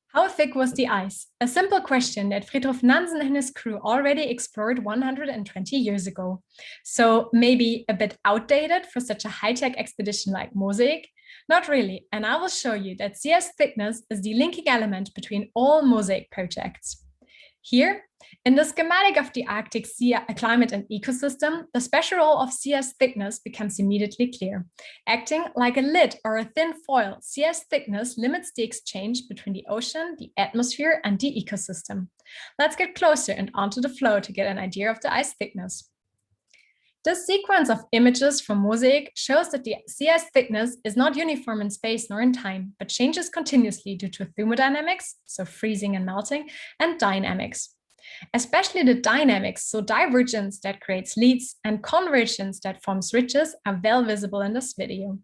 How thick was the ice? A simple question that Fridtjof Nansen and his crew already explored 120 years ago. So maybe a bit outdated for such a high-tech expedition like MOSAiC? Not really, and I will show you that sea ice thickness is the linking element between all MOSAiC projects. Here, in the schematic of the Arctic sea climate and ecosystem, the special role of sea ice thickness becomes immediately clear. Acting like a lid or a thin foil, sea ice thickness limits the exchange between the ocean, the atmosphere, and the ecosystem. Let's get closer and onto the flow to get an idea of the ice thickness. This sequence of images from MOSAiC shows that the sea ice thickness is not uniform in space nor in time, but changes continuously due to thermodynamics, so freezing and melting, and dynamics. Especially the dynamics, so divergence that creates leads and convergence that forms ridges, are well visible in this video.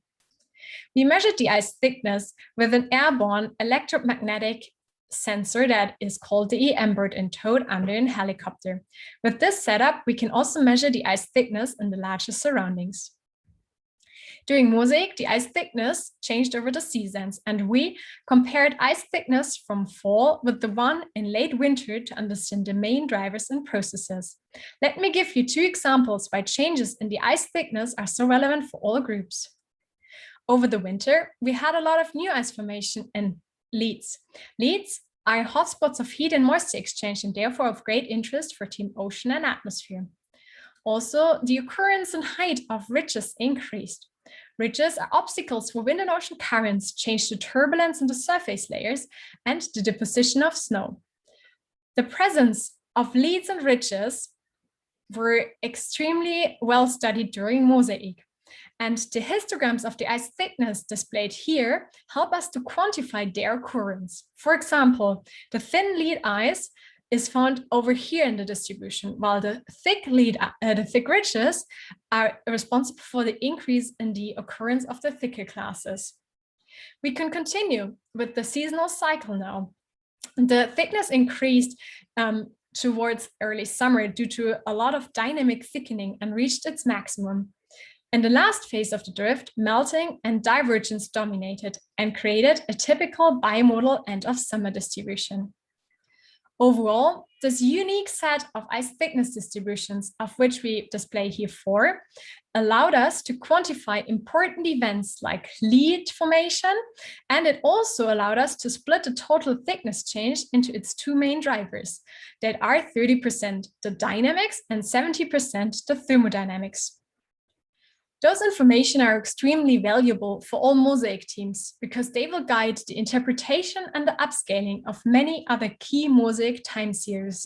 We measured the ice thickness with an airborne electromagnetic sensor that is called the EM-bird and towed under a helicopter. With this setup, we can also measure the ice thickness in the larger surroundings. During MOSAiC, the ice thickness changed over the seasons, and we compared ice thickness from fall with the one in late winter to understand the main drivers and processes. Let me give you two examples why changes in the ice thickness are so relevant for all groups. Over the winter, we had a lot of new ice formation in leads. Leads are hotspots of heat and moisture exchange and therefore of great interest for Team Ocean and Atmosphere. Also, the occurrence and height of ridges increased. Ridges are obstacles for wind and ocean currents, change the turbulence in the surface layers, and the deposition of snow. The presence of leads and ridges were extremely well studied during MOSAiC. And the histograms of the ice thickness displayed here help us to quantify their occurrence. For example, the thin lead ice is found over here in the distribution, while the thick ridges are responsible for the increase in the occurrence of the thicker classes. We can continue with the seasonal cycle now. The thickness increased towards early summer due to a lot of dynamic thickening and reached its maximum. In the last phase of the drift, melting and divergence dominated and created a typical bimodal end of summer distribution. Overall, this unique set of ice thickness distributions, of which we display here 4, allowed us to quantify important events like lead formation, and it also allowed us to split the total thickness change into its 2 main drivers that are 30% the dynamics and 70% the thermodynamics. Those information are extremely valuable for all MOSAiC teams because they will guide the interpretation and the upscaling of many other key MOSAiC time series